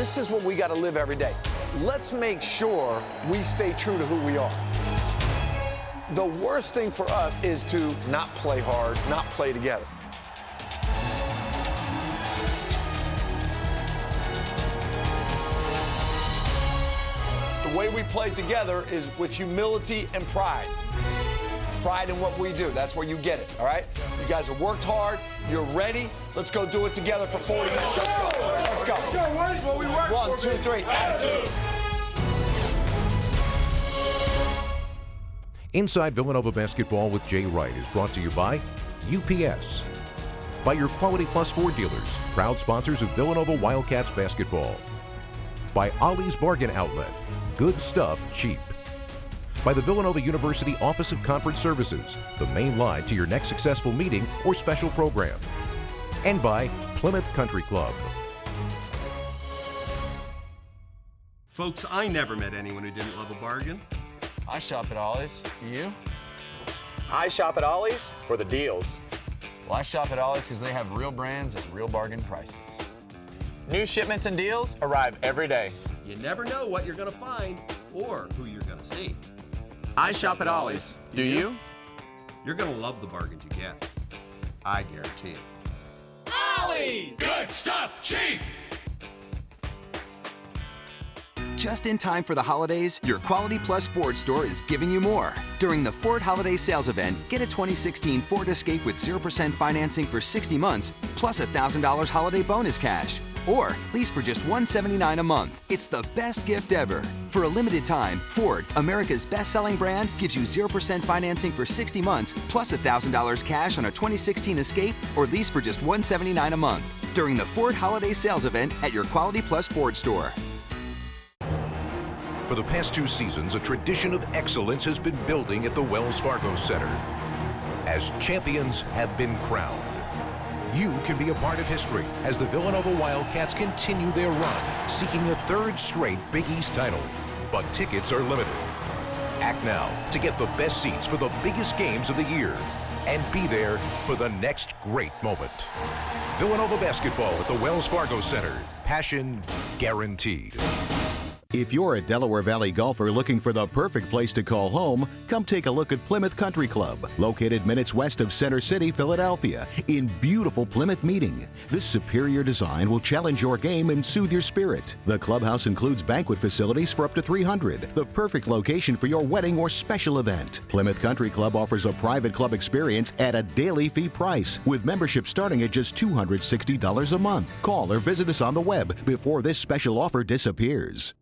This is what we got to live every day. Let's make sure we stay true to who we are. The worst thing for us is to not play hard, not play together. The way we play together is with humility and pride. Pride in what we do. That's where you get it, all right? You guys have worked hard. You're ready. Let's go do it together for 40 minutes. Let's go. Let's go. Let's go. What is what we work for? 1, 2, 3. Attitude. Inside Villanova Basketball with Jay Wright is brought to you by UPS, by your Quality Plus Ford dealers, proud sponsors of Villanova Wildcats basketball, by Ollie's Bargain Outlet, good stuff cheap, by the Villanova University Office of Conference Services, the main line to your next successful meeting or special program, and by Plymouth Country Club. Folks, I never met anyone who didn't love a bargain. I shop at Ollie's. You? I shop at Ollie's for the deals. Well, I shop at Ollie's because they have real brands at real bargain prices. New shipments and deals arrive every day. You never know what you're going to find or who you're going to see. I shop at Ollie's. Do you? You're going to love the bargains you get. I guarantee it. Ollie's! Good stuff, cheap! Just in time for the holidays, your Quality Plus Ford store is giving you more. During the Ford Holiday Sales Event, get a 2016 Ford Escape with 0% financing for 60 months, plus $1,000 holiday bonus cash. Or lease for just $179 a month. It's the best gift ever. For a limited time, Ford, America's best-selling brand, gives you 0% financing for 60 months, plus $1,000 cash on a 2016 Escape, or lease for just $179 a month. During the Ford Holiday Sales Event at your Quality Plus Ford store. For the past 2 seasons, a tradition of excellence has been building at the Wells Fargo Center, as champions have been crowned. You can be a part of history as the Villanova Wildcats continue their run, seeking a 3rd straight Big East title. But tickets are limited. Act now to get the best seats for the biggest games of the year and be there for the next great moment. Villanova basketball at the Wells Fargo Center. Passion guaranteed. If you're a Delaware Valley golfer looking for the perfect place to call home, come take a look at Plymouth Country Club, located minutes west of Center City, Philadelphia, in beautiful Plymouth Meeting. This superior design will challenge your game and soothe your spirit. The clubhouse includes banquet facilities for up to 300, the perfect location for your wedding or special event. Plymouth Country Club offers a private club experience at a daily fee price, with membership starting at just $260 a month. Call or visit us on the web before this special offer disappears.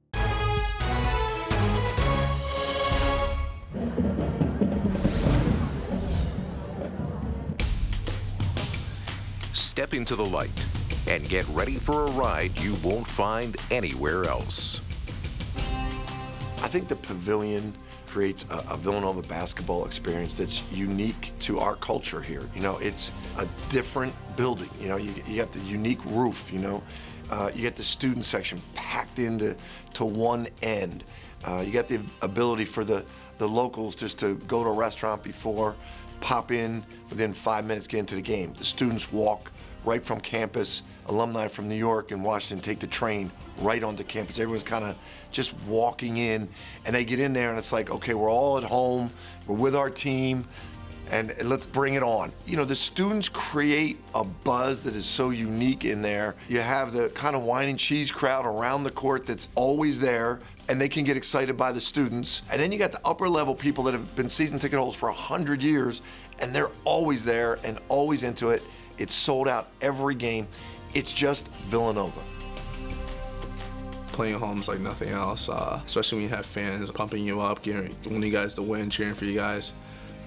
Step into the light and get ready for a ride you won't find anywhere else. I think the Pavilion creates a Villanova basketball experience that's unique to our culture here. You know, it's a different building. You know, you got the unique roof, you know. You get the student section packed into one end. You got the ability for the locals just to go to a restaurant before, pop in, within 5 minutes get into the game. The students walk right from campus. Alumni from New York and Washington take the train right onto campus. Everyone's kind of just walking in, and they get in there and it's like, okay, we're all at home, we're with our team, and let's bring it on. You know, the students create a buzz that is so unique in there. You have the kind of wine and cheese crowd around the court that's always there, and they can get excited by the students. And then you got the upper level people that have been season ticket holders for 100 years, and they're always there and always into it. It's sold out every game. It's just Villanova. Playing at home is like nothing else, especially when you have fans pumping you up, wanting you guys to win, cheering for you guys.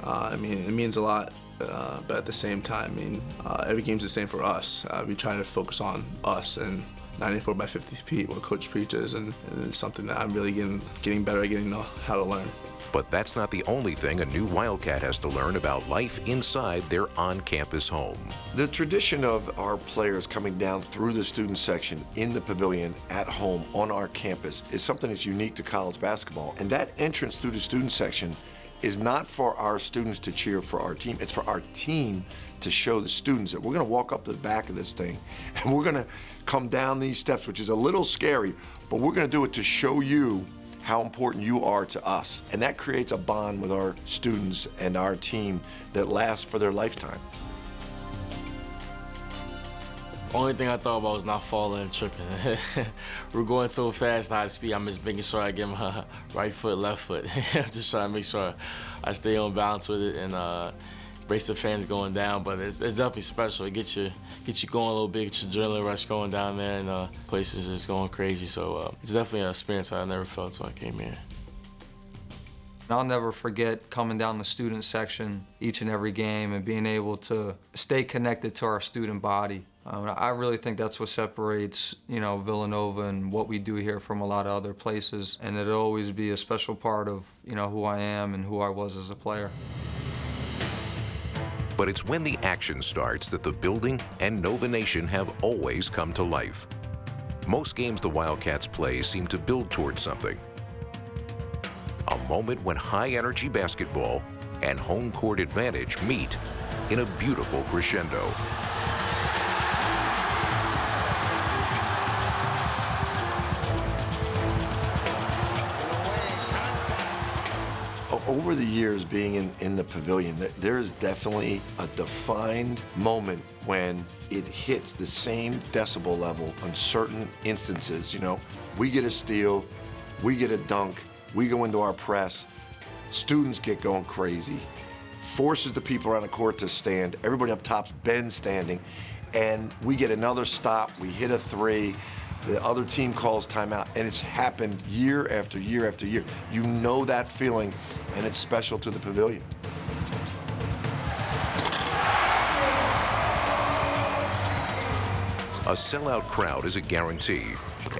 I mean, it means a lot, but at the same time, I mean, every game's the same for us. We try to focus on us and 94 by 50 feet, what Coach preaches, and it's something that I'm really getting better at getting to know how to learn. But that's not the only thing a new Wildcat has to learn about life inside their on-campus home. The tradition of our players coming down through the student section in the pavilion at home on our campus is something that's unique to college basketball. And that entrance through the student section is not for our students to cheer for our team. It's for our team to show the students that we're going to walk up to the back of this thing and we're going to come down these steps, which is a little scary, but we're going to do it to show you how important you are to us. And that creates a bond with our students and our team that lasts for their lifetime. Only thing I thought about was not falling and tripping. We're going so fast, high speed, I'm just making sure I get my right foot, left foot. I'm just trying to make sure I stay on balance with it and brace the fans going down. But it's definitely special. It gets you going a little bit, get your adrenaline rush going down there, and places is going crazy. So it's definitely an experience I never felt until I came here. I'll never forget coming down the student section each and every game and being able to stay connected to our student body. I really think that's what separates, Villanova and what we do here from a lot of other places, and it'll always be a special part of, who I am and who I was as a player. But it's when the action starts that the building and Nova Nation have always come to life. Most games the Wildcats play seem to build towards something. A moment when high-energy basketball and home court advantage meet in a beautiful crescendo. Over the years being in the pavilion, there is definitely a defined moment when it hits the same decibel level on certain instances. We get a steal, we get a dunk, we go into our press, students get going crazy, forces the people around the court to stand, everybody up top's been standing, and we get another stop, we hit a three, the other team calls timeout, and it's happened year after year after year. You know that feeling, and it's special to the pavilion. A sellout crowd is a guarantee,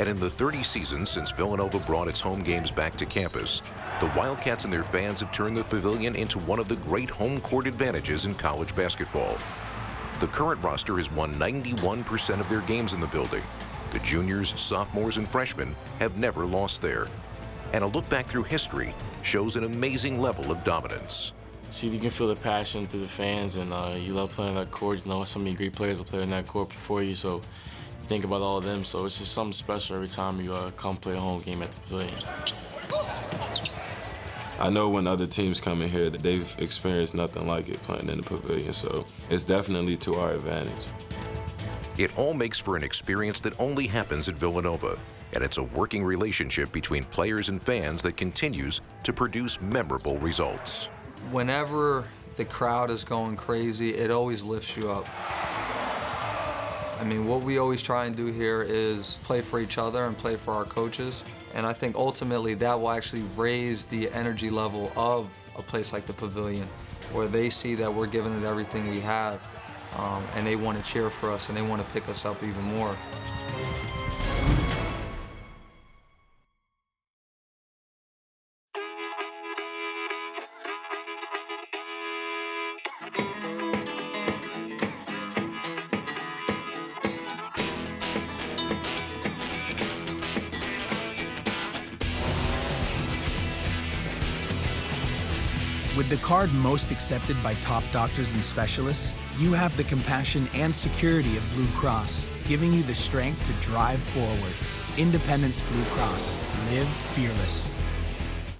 and in the 30 seasons since Villanova brought its home games back to campus, the Wildcats and their fans have turned the pavilion into one of the great home court advantages in college basketball. The current roster has won 91% of their games in the building. The juniors, sophomores, and freshmen have never lost there. And a look back through history shows an amazing level of dominance. See, you can feel the passion through the fans, and you love playing that court. So many great players will play in that court before you, so you think about all of them. So it's just something special every time you come play a home game at the pavilion. I know when other teams come in here that they've experienced nothing like it playing in the pavilion, so it's definitely to our advantage. It all makes for an experience that only happens at Villanova, and it's a working relationship between players and fans that continues to produce memorable results. Whenever the crowd is going crazy, it always lifts you up. I mean, what we always try and do here is play for each other and play for our coaches, and I think ultimately that will actually raise the energy level of a place like the pavilion, where they see that we're giving it everything we have. And they want to cheer for us, and they want to pick us up even more. With the card most accepted by top doctors and specialists, you have the compassion and security of Blue Cross, giving you the strength to drive forward. Independence Blue Cross. Live fearless.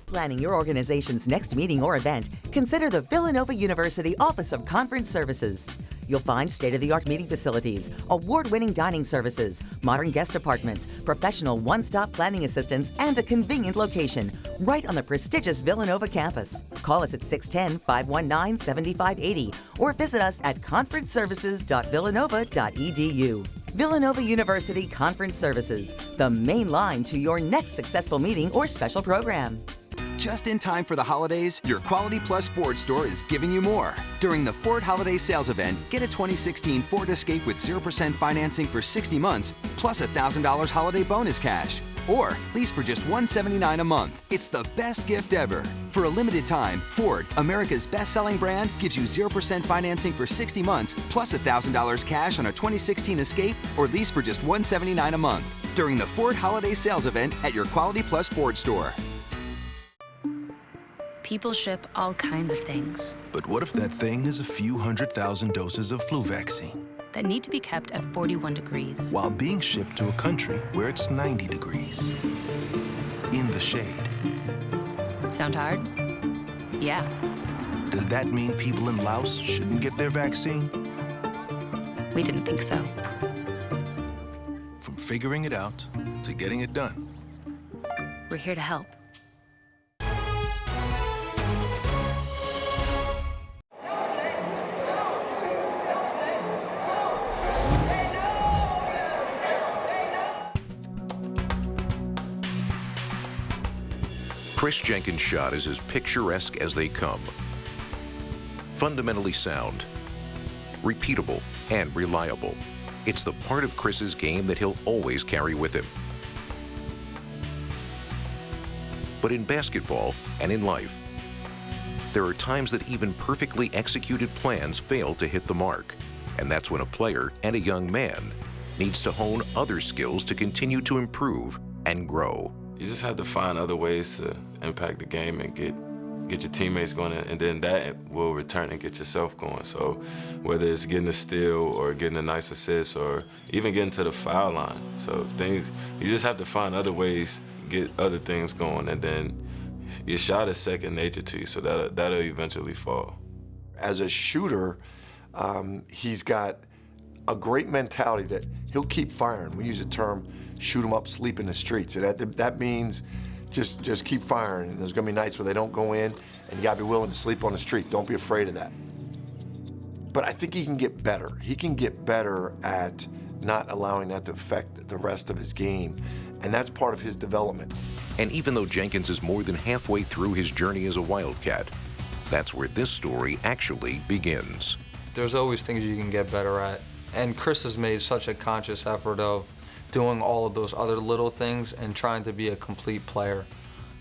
Planning your organization's next meeting or event, consider the Villanova University Office of Conference Services. You'll find state-of-the-art meeting facilities, award-winning dining services, modern guest apartments, professional one-stop planning assistance, and a convenient location right on the prestigious Villanova campus. Call us at 610-519-7580 or visit us at conferenceservices.villanova.edu. Villanova University Conference Services, the main line to your next successful meeting or special program. Just in time for the holidays, your Quality Plus Ford store is giving you more. During the Ford Holiday Sales Event, get a 2016 Ford Escape with 0% financing for 60 months, plus $1,000 holiday bonus cash. Or lease for just $179 a month. It's the best gift ever. For a limited time, Ford, America's best-selling brand, gives you 0% financing for 60 months, plus $1,000 cash on a 2016 Escape, or lease for just $179 a month. During the Ford Holiday Sales Event at your Quality Plus Ford store. People ship all kinds of things But what if that thing is a few 100,000 doses of flu vaccine that need to be kept at 41 degrees. while being shipped to a country where it's 90 degrees? In the shade. Sound hard? Yeah. Does that mean people in Laos shouldn't get their vaccine? We didn't think so. From figuring it out to getting it done. We're here to help. Chris Jenkins' shot is as picturesque as they come. Fundamentally sound, repeatable, and reliable. It's the part of Chris's game that he'll always carry with him. But in basketball and in life, there are times that even perfectly executed plans fail to hit the mark. And that's when a player and a young man needs to hone other skills to continue to improve and grow. You just have to find other ways to impact the game and get your teammates going, and then that will return and get yourself going. So whether it's getting a steal or getting a nice assist or even getting to the foul line. So things, you just have to find other ways, get other things going, and then your shot is second nature to you, so that'll eventually fall. As a shooter, he's got a great mentality that he'll keep firing. We use the term, shoot 'em up, sleep in the streets. And that means just keep firing. And there's gonna be nights where they don't go in, and you gotta be willing to sleep on the street. Don't be afraid of that. But I think he can get better. He can get better at not allowing that to affect the rest of his game. And that's part of his development. And even though Jenkins is more than halfway through his journey as a Wildcat, that's where this story actually begins. There's always things you can get better at. And Chris has made such a conscious effort of doing all of those other little things and trying to be a complete player.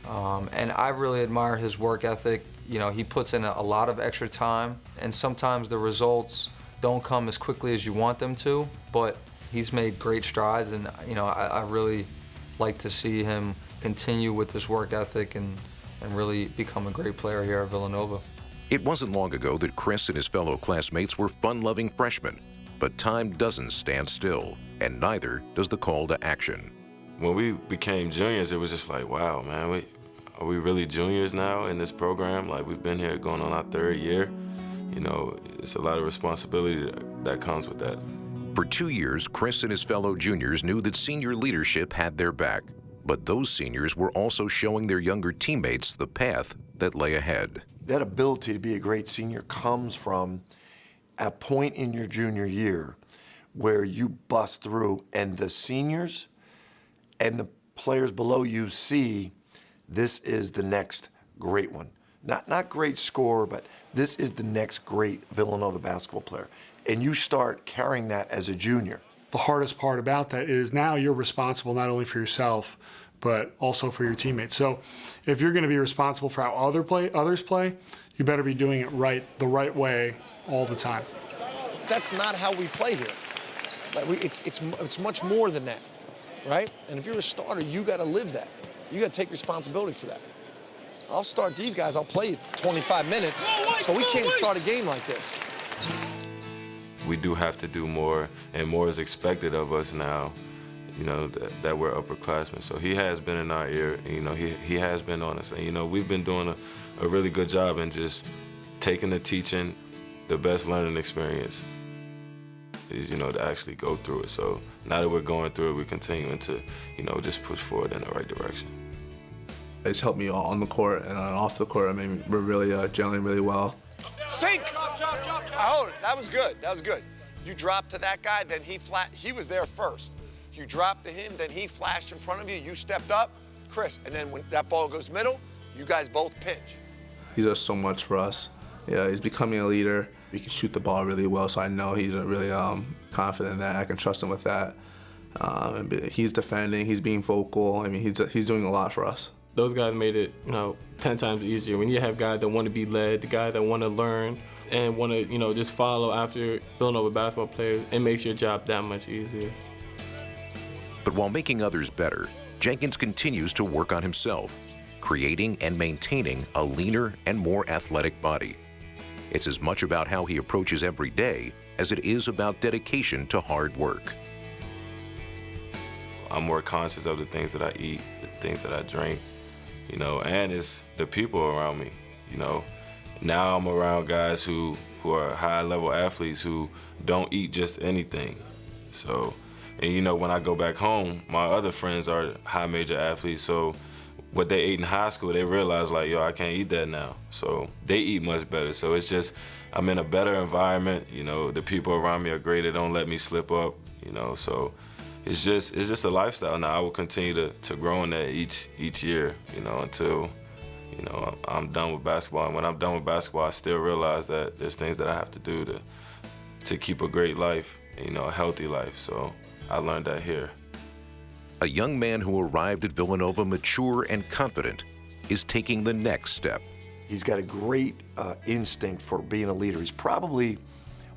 And I really admire his work ethic. You know, he puts in a lot of extra time, and sometimes the results don't come as quickly as you want them to, but he's made great strides, and you know, I really like to see him continue with this work ethic and really become a great player here at Villanova. It wasn't long ago that Chris and his fellow classmates were fun-loving freshmen, but time doesn't stand still, and neither does the call to action. When we became juniors, it was just like, wow, man, are we really juniors now in this program? Like, we've been here going on our third year. You know, it's a lot of responsibility that comes with that. For 2 years, Chris and his fellow juniors knew that senior leadership had their back, but those seniors were also showing their younger teammates the path that lay ahead. That ability to be a great senior comes from a point in your junior year where you bust through and the seniors and the players below you see this is the next great one. Not great scorer, but this is the next great Villanova basketball player. And you start carrying that as a junior. The hardest part about that is now you're responsible not only for yourself, but also for your teammates. So if you're going to be responsible for how others play, you better be doing it right, the right way, all the time. That's not how we play here. Like it's much more than that, right? And if you're a starter, you got to live that. You got to take responsibility for that. I'll start these guys, I'll play 25 minutes, but we can't start a game like this. We do have to do more, and more is expected of us now, you know, that we're upperclassmen. So he has been in our ear, and, you know, he has been on us. And, you know, we've been doing a really good job in just taking the teaching, the best learning experience is, you know, to actually go through it. So now that we're going through it, we're continuing to, you know, just push forward in the right direction. It's helped me on the court and off the court. I mean, we're really gelling really well. Sink! Oh, that was good. That was good. You dropped to that guy, then he was there first. You dropped to him, then he flashed in front of you. You stepped up, Chris, and then when that ball goes middle, you guys both pinch. He does so much for us. Yeah, he's becoming a leader. He can shoot the ball really well, so I know he's really confident in that. I can trust him with that. And he's defending. He's being vocal. I mean, he's doing a lot for us. Those guys made it, 10 times easier. When you have guys that want to be led, the guys that want to learn and want to, just follow after Villanova basketball players, it makes your job that much easier. But while making others better, Jenkins continues to work on himself. creating and maintaining a leaner and more athletic body. It's as much about how he approaches every day as it is about dedication to hard work. I'm more conscious of the things that I eat, the things that I drink, you know, and it's the people around me, you know. Now I'm around guys who are high-level athletes who don't eat just anything. So, and you know, when I go back home, my other friends are high-major athletes, so what they ate in high school, they realize like, yo, I can't eat that now. So they eat much better. So it's just, I'm in a better environment, you know, the people around me are great, they don't let me slip up, you know, so it's just a lifestyle now. I will continue to grow in that each year, you know, until, you know, I'm done with basketball. And when I'm done with basketball, I still realize that there's things that I have to do to keep a great life, you know, a healthy life. So I learned that here. A young man who arrived at Villanova mature and confident is taking the next step. He's got a great instinct for being a leader. He's probably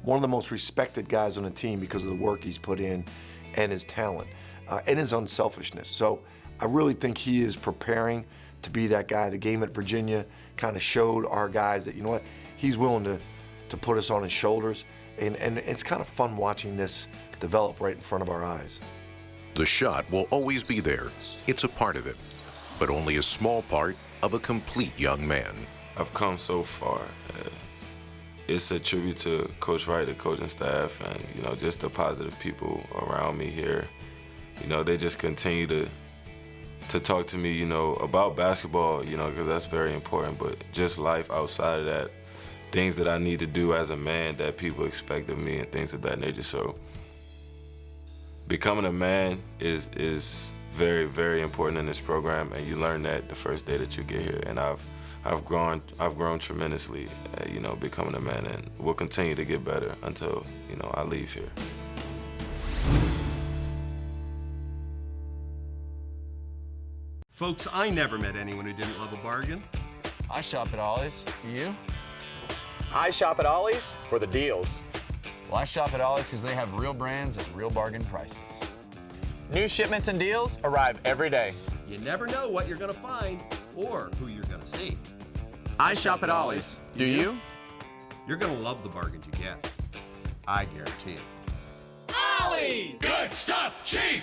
one of the most respected guys on the team because of the work he's put in and his talent and his unselfishness. So I really think he is preparing to be that guy. The game at Virginia kind of showed our guys that, you know what, he's willing to put us on his shoulders. And it's kind of fun watching this develop right in front of our eyes. The shot will always be there. It's a part of it, but only a small part of a complete young man. I've come so far. It's a tribute to Coach Wright, the coaching staff, and, you know, just the positive people around me here. You know, they just continue to talk to me, you know, about basketball, you know, because that's very important, but just life outside of that, things that I need to do as a man that people expect of me and things of that nature. So becoming a man is very, very important in this program, and you learn that the first day that you get here. And I've grown tremendously, you know, becoming a man, and will continue to get better until, you know, I leave here. Folks, I never met anyone who didn't love a bargain. I shop at Ollie's. You? I shop at Ollie's for the deals. Well, I shop at Ollie's because they have real brands at real bargain prices. New shipments and deals arrive every day. You never know what you're gonna find or who you're gonna see. I shop at Ollie's. Do you? You're gonna love the bargains you get. I guarantee it. Ollie's! Good stuff, cheap!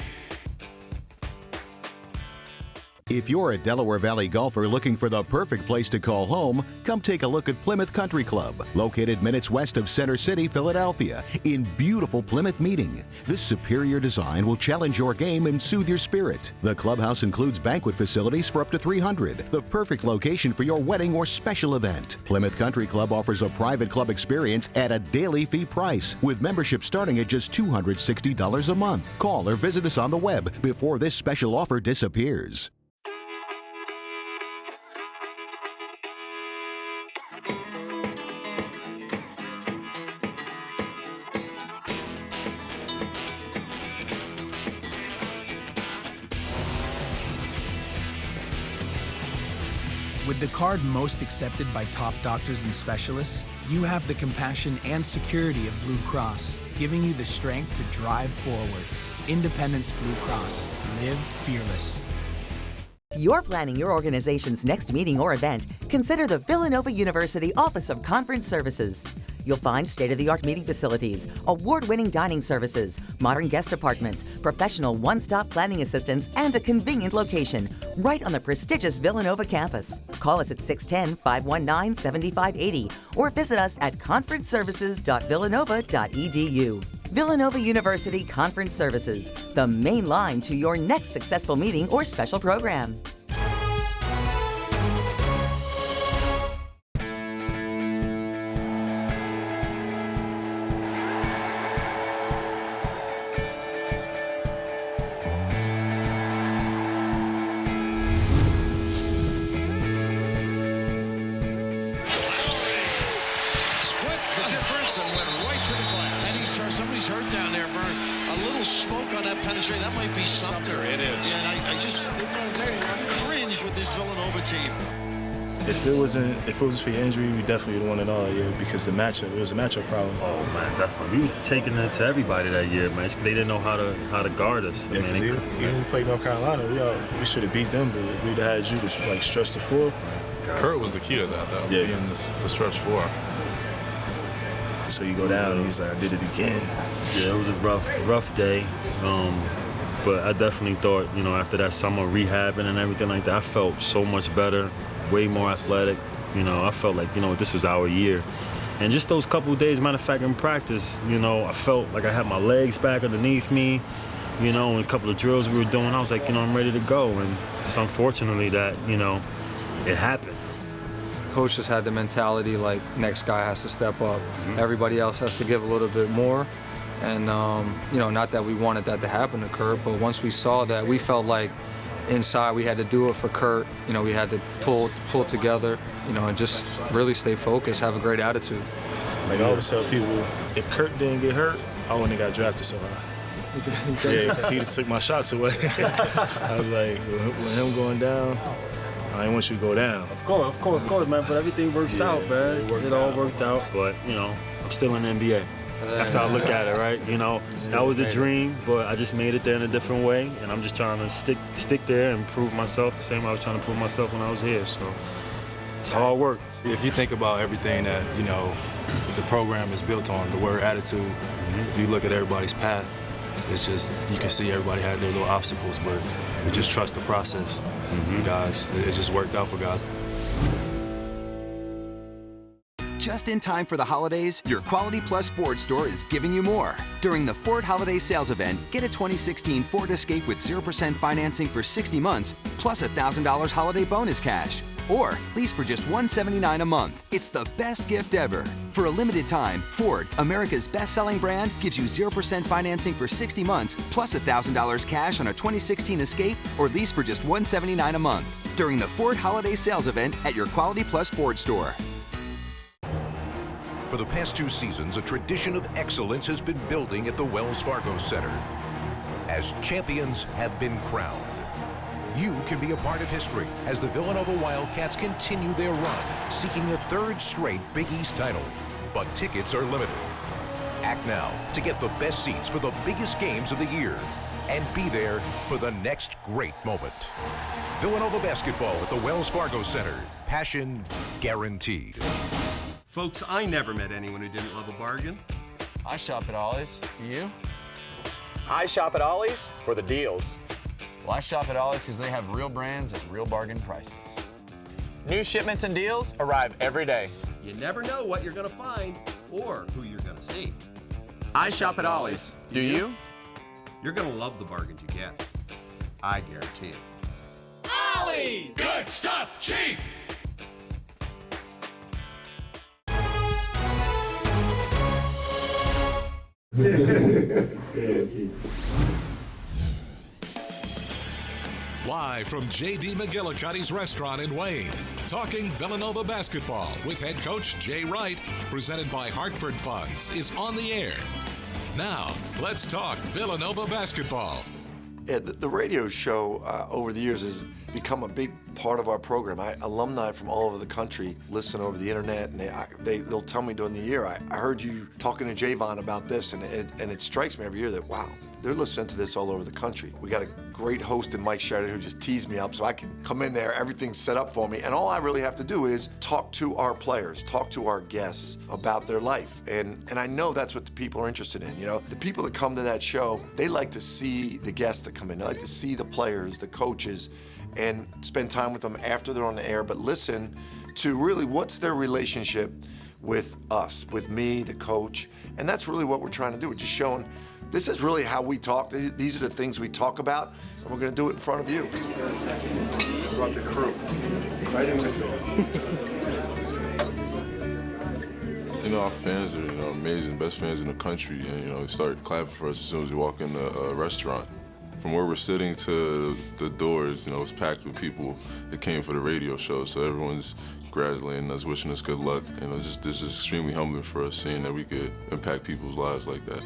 If you're a Delaware Valley golfer looking for the perfect place to call home, come take a look at Plymouth Country Club, located minutes west of Center City, Philadelphia, in beautiful Plymouth Meeting. This superior design will challenge your game and soothe your spirit. The clubhouse includes banquet facilities for up to 300, the perfect location for your wedding or special event. Plymouth Country Club offers a private club experience at a daily fee price, with membership starting at just $260 a month. Call or visit us on the web before this special offer disappears. With the card most accepted by top doctors and specialists, you have the compassion and security of Blue Cross, giving you the strength to drive forward. Independence Blue Cross. Live fearless. If you're planning your organization's next meeting or event, consider the Villanova University Office of Conference Services. You'll find state-of-the-art meeting facilities, award-winning dining services, modern guest apartments, professional one-stop planning assistance, and a convenient location right on the prestigious Villanova campus. Call us at 610-519-7580 or visit us at conferenceservices.villanova.edu. Villanova University Conference Services, the main line to your next successful meeting or special program. And went right to the glass. And he's hurt. Somebody's hurt down there, Vern. A little smoke on that penetration. That might be something. It is. Yeah, and I just cringe with this Villanova team. If it was for your injury, we definitely would have won it all, yeah, because it was a matchup problem. Oh man, definitely. We were taking it to everybody that year, man. It's 'cause they didn't know how to guard us. Yeah, because even we played North Carolina, we should have beat them, but we'd have had you to like stretch the floor. Kurt was the key to that, though. Yeah. Being the stretch floor. So you go down and he's like, I did it again. Yeah, it was a rough day. But I definitely thought, after that summer rehabbing and everything like that, I felt so much better, way more athletic. I felt like, this was our year. And just those couple of days, matter of fact, in practice, I felt like I had my legs back underneath me, and a couple of drills we were doing, I was like, I'm ready to go. And just unfortunately that, it happened. Coach just had the mentality like next guy has to step up. Everybody else has to give a little bit more. And, not that we wanted that to happen to Kurt, but once we saw that, we felt like inside we had to do it for Kurt. We had to pull together, and just really stay focused, have a great attitude. Like I always tell people, if Kurt didn't get hurt, I wouldn't have got drafted so high. Yeah, because he just took my shots away. I was like, with him going down, I didn't want you to go down. Of course, man, but everything works out, man. It all worked out. But, I'm still in the NBA. That's how I look at it, right? That was a dream, but I just made it there in a different way, and I'm just trying to stick there and prove myself the same way I was trying to prove myself when I was here. So it's hard work. If you think about everything that the program is built on, the word attitude. If you look at everybody's path, it's just you can see everybody had their little obstacles, but we just trust the process. Guys, it just worked out for guys. Just in time for the holidays, your Quality Plus Ford store is giving you more. During the Ford Holiday Sales Event, get a 2016 Ford Escape with 0% financing for 60 months, plus $1,000 holiday bonus cash. Or lease for just $179 a month. It's the best gift ever. For a limited time, Ford, America's best-selling brand, gives you 0% financing for 60 months, plus $1,000 cash on a 2016 Escape, or lease for just $179 a month. During the Ford Holiday Sales Event at your Quality Plus Ford store. For the past 2 seasons, a tradition of excellence has been building at the Wells Fargo Center. As champions have been crowned, you can be a part of history as the Villanova Wildcats continue their run, seeking a 3rd straight Big East title. But tickets are limited. Act now to get the best seats for the biggest games of the year and be there for the next great moment. Villanova basketball at the Wells Fargo Center. Passion guaranteed. Folks, I never met anyone who didn't love a bargain. I shop at Ollie's. You? I shop at Ollie's for the deals. Well, I shop at Ollie's because they have real brands at real bargain prices. New shipments and deals arrive every day. You never know what you're going to find or who you're going to see. I shop at Ollie's. Do you? You're going to love the bargains you get. I guarantee it. Ollie's! Good stuff, cheap! Live from J.D. McGillicuddy's restaurant in Wayne, talking Villanova basketball with head coach Jay Wright, presented by Hartford Funds, is on the air. Now, let's talk Villanova basketball. Yeah, the radio show over the years has become a big part of our program. Alumni from all over the country listen over the internet, and they'll tell me during the year, I heard you talking to Javon about this, and it strikes me every year that, wow, they're listening to this all over the country. We got a great host in Mike Sheridan who just teased me up so I can come in there, everything's set up for me, and all I really have to do is talk to our players, talk to our guests about their life. And I know that's what the people are interested in. The people that come to that show, they like to see the guests that come in. They like to see the players, the coaches, and spend time with them after they're on the air, but listen to really what's their relationship with us, with me, the coach. And that's really what we're trying to do. We're just showing this is really how we talk. These are the things we talk about, and we're going to do it in front of you. Brought the crew right in with you. Our fans are, amazing, best fans in the country, and they start clapping for us as soon as we walk in the restaurant. From where we're sitting to the doors, it's packed with people that came for the radio show. So everyone's congratulating us, wishing us good luck. This is extremely humbling for us, seeing that we could impact people's lives like that.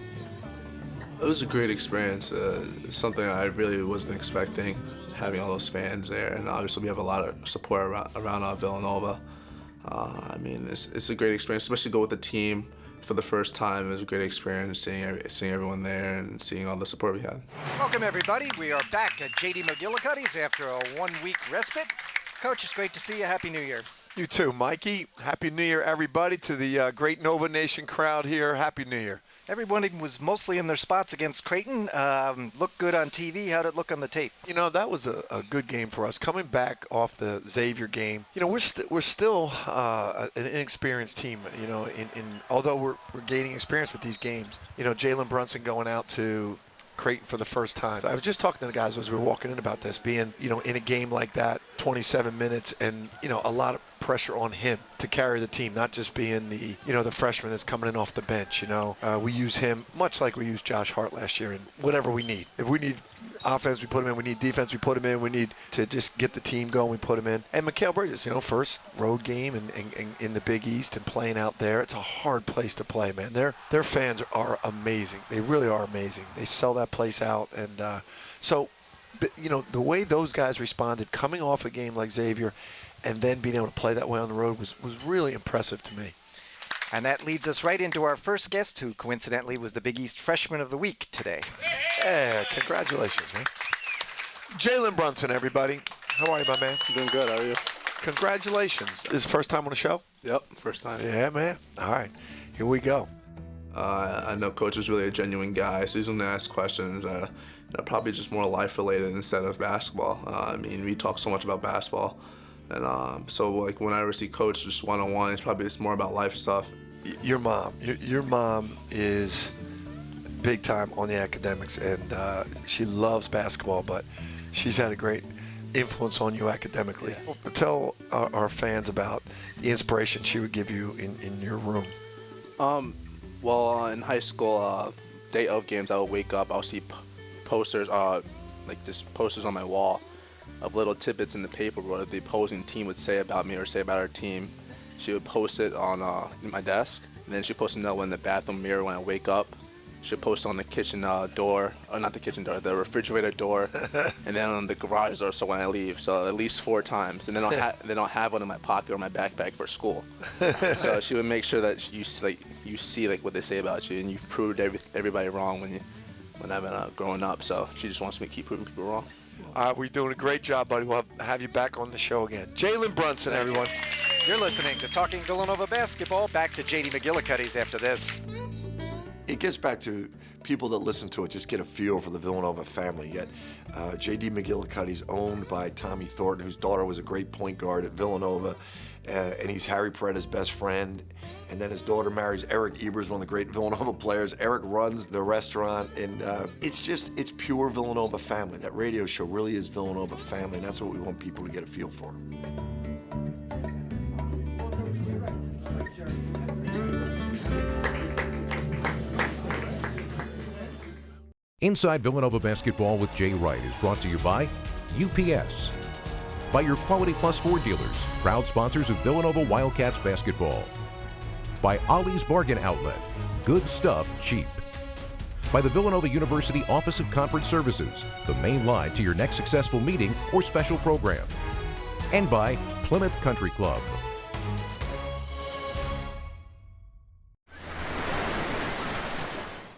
It was a great experience, something I really wasn't expecting. having all those fans there, and obviously we have a lot of support around Villanova. I mean, it's a great experience, especially go with the team for the first time. It was a great experience seeing everyone there and seeing all the support we had. Welcome, everybody. We are back at J.D. McGillicuddy's after a one-week respite. Coach, it's great to see you. Happy New Year. You too, Mikey. Happy New Year, everybody. To the great Nova Nation crowd here, Happy New Year. Everybody was mostly in their spots against Creighton. Looked good on TV. How'd it look on the tape? You know, that was a good game for us. Coming back off the Xavier game, you know, we're still an inexperienced team. You know, although we're gaining experience with these games. You know, Jalen Brunson going out to Creighton for the first time. I was just talking to the guys as we were walking in about this, being, you know, in a game like that, 27 minutes, and, you know, a lot of pressure on him to carry the team, not just being the, you know, the freshman that's coming in off the bench. You know, we use him much like we used Josh Hart last year, and whatever we need. If we need offense, we put him in. We need defense, we put him in. We need to just get the team going, we put him in. And Mikal Bridges, you know, first road game and in the Big East and playing out there. It's a hard place to play, man. Their fans are amazing. They really are amazing. They sell that place out, and so, you know, the way those guys responded coming off a game like Xavier and then being able to play that way on the road was really impressive to me. And that leads us right into our first guest, who coincidentally was the Big East Freshman of the Week today. Yeah, congratulations, man. Jalen Brunson, everybody. How are you, my man? Doing good. How are you? Congratulations. This is the first time on the show? Yep, first time. Yeah, man. All right, here we go. I know Coach is really a genuine guy, so he's going to ask questions probably just more life-related instead of basketball. I mean, we talk so much about basketball. And so, like, whenever I see Coach just one-on-one, it's more about life stuff. Your mom is big time on the academics, and she loves basketball, but she's had a great influence on you academically. Yeah. Tell our fans about the inspiration she would give you in your room. Well, in high school, day of games, I would wake up, I'll see posters, like just posters on my wall of little tidbits in the paper what the opposing team would say about me or say about our team. She would post it on in my desk, and then she'd post another one in the bathroom mirror when I wake up. She'd post it on the kitchen door, or not the kitchen door, the refrigerator door, and then on the garage door, so when I leave. So at least 4 times, and then I'll have one in my pocket or my backpack for school. So she would make sure that you see what they say about you, and you've proved everybody wrong when I've been growing up. So she just wants me to keep proving people wrong. We're doing a great job, buddy. We'll have you back on the show again. Jalen Brunson, everyone. You're listening to Talking Villanova Basketball. Back to J.D. McGillicuddy's after this. It gets back to people that listen to it, just get a feel for the Villanova family. Yet J.D. McGillicuddy's owned by Tommy Thornton, whose daughter was a great point guard at Villanova, and he's Harry Paretta's best friend. And then his daughter marries Eric Ebers, one of the great Villanova players. Eric runs the restaurant, and it's pure Villanova family. That radio show really is Villanova family, and that's what we want people to get a feel for. Inside Villanova Basketball with Jay Wright is brought to you by UPS, by your Quality Plus Ford dealers, proud sponsors of Villanova Wildcats basketball, by Ollie's Bargain Outlet, good stuff cheap, by the Villanova University Office of Conference Services, the main line to your next successful meeting or special program, and by Plymouth Country Club.